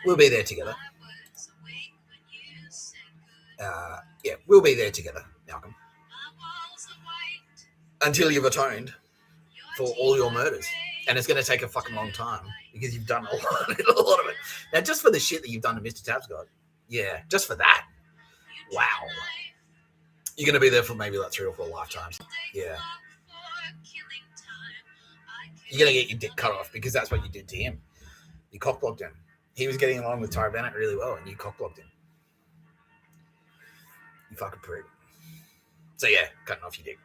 We'll be there together. We'll be there together, Malcolm. until you've atoned for all your murders. And it's going to take a fucking long time because you've done a lot of it. Now, just for the shit that you've done to Mr. Tapscott, yeah, just for that, wow. You're going to be there for maybe like 3 or 4 lifetimes. Yeah. You're going to get your dick cut off because that's what you did to him. You cockblocked him. He was getting along with Tara Bennett really well, and you cockblocked him. You fucking prick. So yeah, cutting off your dick.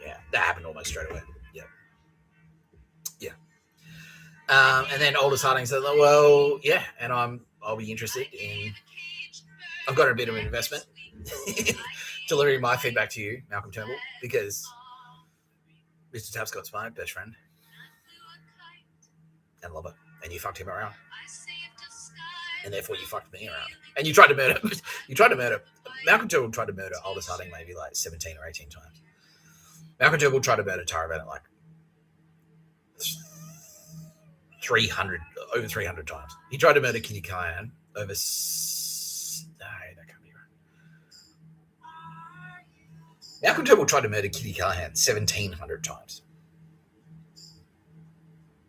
Yeah, that happened almost straight away. Yeah. Yeah. And then Aldous Harding said, well, yeah, and I'll be interested in, I've got a bit of an investment delivering my feedback to you, Malcolm Turnbull, because Mr. Tapscott's my best friend and lover, and you fucked him around. And therefore you fucked me around. And you tried to murder, Malcolm Turnbull tried to murder Aldous Harding maybe like 17 or 18 times. Malcolm Turnbull tried to murder Tara Bennett like over 300 times. He tried to murder Kitty Callahan over, no, that can't be right. Malcolm Turnbull tried to murder Kitty Callahan 1,700 times.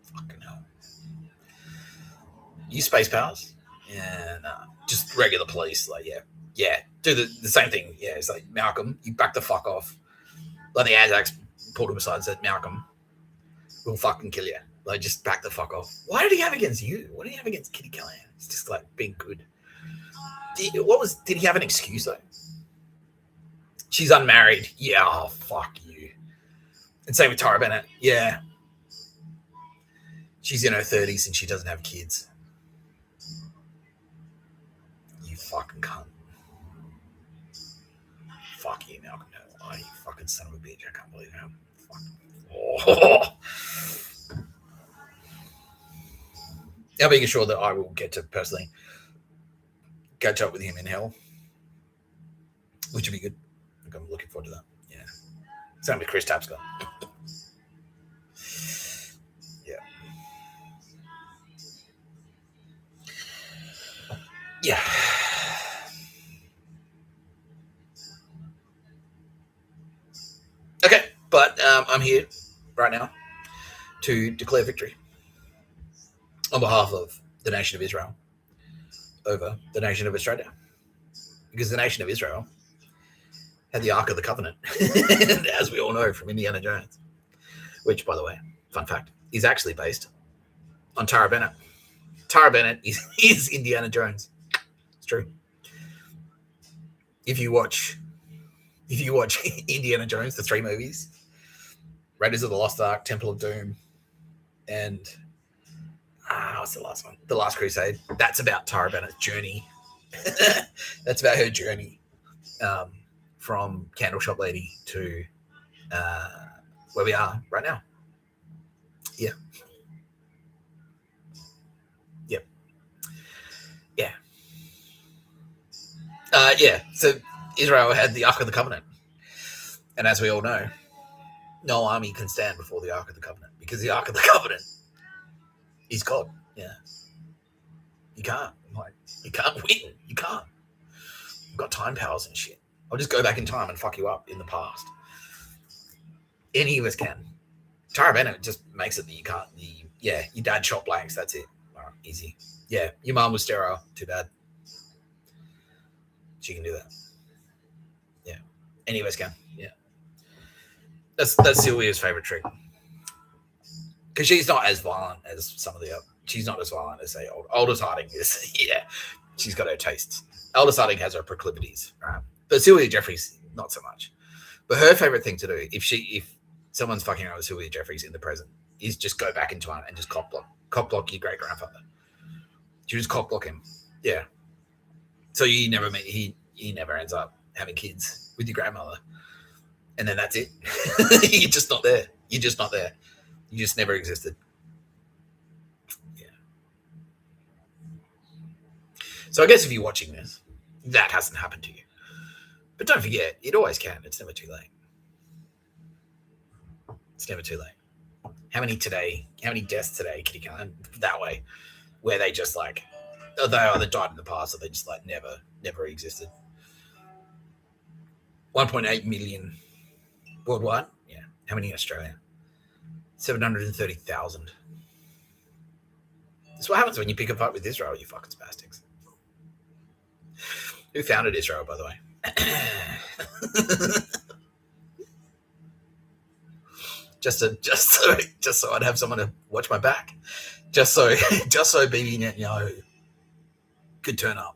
Fucking hell. You space powers? Yeah, no. Just regular police, like, yeah. Do the same thing. Yeah, it's like, Malcolm, you back the fuck off. Like the Anzacs pulled him aside and said, Malcolm, we'll fucking kill you. Like, just back the fuck off. Why did he have against you? What did he have against Kitty Callahan? It's just like being good. Did he have an excuse though? She's unmarried. Yeah, oh, fuck you. And same with Tara Bennett. Yeah. She's in her 30s and she doesn't have kids. You fucking cunt. Fuck you, Malcolm. Oh, you fucking son of a bitch. I can't believe how. Oh. Now being assured that I will get to personally catch up with him in hell, which would be good. I'm looking forward to that. Yeah. Same with Chris Tapscott. Yeah. Yeah. Okay, but I'm here right now to declare victory on behalf of the nation of Israel over the nation of Australia. Because the nation of Israel had the Ark of the Covenant, as we all know from Indiana Jones, which, by the way, fun fact, is actually based on Tara Bennett. Tara Bennett is Indiana Jones. It's true. If you watch Indiana Jones, the 3 movies, Raiders of the Lost Ark, Temple of Doom, and what's the last one? The Last Crusade. That's about Tara Bennett's journey. That's about her journey from Candle Shop Lady to where we are right now. Yeah. Yep. Yeah. Yeah. So Israel had the Ark of the Covenant. And as we all know, no army can stand before the Ark of the Covenant because the Ark of the Covenant is God. Yeah. You can't. Like, you can't win. You can't. You've got time powers and shit. I'll just go back in time and fuck you up in the past. Any of us can. Tara Bennett just makes it that you can't. Your dad shot blanks. That's it. All right, easy. Yeah, your mom was sterile. Too bad. She can do that. Yeah. Any of us can. Yeah. That's Sylvia's favorite trick. Because she's not as violent as some of the other. She's not as violent as, say, Aldous Harding is. Yeah. She's got her tastes. Aldous Harding has her proclivities, right? But Sylvia Jeffries, not so much. But her favorite thing to do, if someone's fucking around with Sylvia Jeffries in the present, is just go back in time and just cock block your great grandfather. You just cock block him. Yeah. So you never meet, he never ends up having kids with your grandmother. And then that's it. You're just not there. You're just not there. You just never existed. Yeah. So I guess if you're watching this, that hasn't happened to you. But don't forget, it always can. It's never too late. It's never too late. How many deaths today, Kitty Callahan, that way, where they just like, they either died in the past or they just like never existed. 1.8 million worldwide. Yeah. How many in Australia? 730,000. That's what happens when you pick a fight with Israel, you fucking spastics. Who founded Israel, by the way? just so I'd have someone to watch my back. Just so Bibi Netanyahu could turn up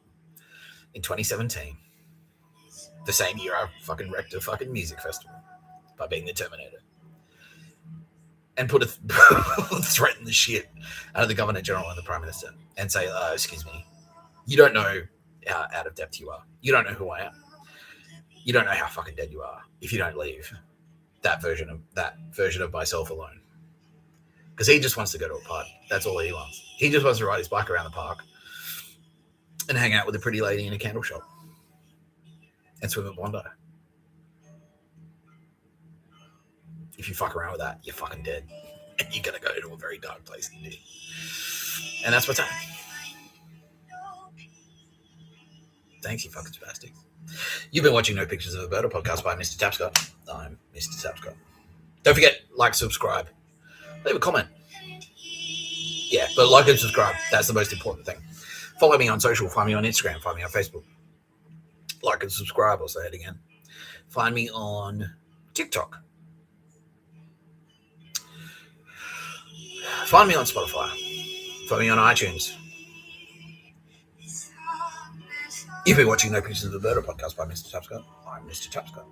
in 2017, the same year I fucking wrecked a fucking music festival by being the Terminator, and threaten the shit out of the Governor General and the Prime Minister, and say, "Excuse me, you don't know how out of depth you are. You don't know who I am. You don't know how fucking dead you are if you don't leave that version of myself alone." Because he just wants to go to a party. That's all he wants. He just wants to ride his bike around the park and hang out with a pretty lady in a candle shop and swim at Bondi. If you fuck around with that, you're fucking dead. And you're going to go to a very dark place indeed. And that's what's happening. Thanks, you fucking spastics. You've been watching No Pictures of a Bird, a podcast by Mr. Tapscott. I'm Mr. Tapscott. Don't forget, like, subscribe. Leave a comment. Yeah, but like and subscribe. That's the most important thing. Follow me on social. Find me on Instagram. Find me on Facebook. Like and subscribe. I'll say it again. Find me on TikTok. Find me on Spotify. Find me on iTunes. You've been watching No Pictures of a Bird, a podcast by Mr. Tapscott. I'm Mr. Tapscott.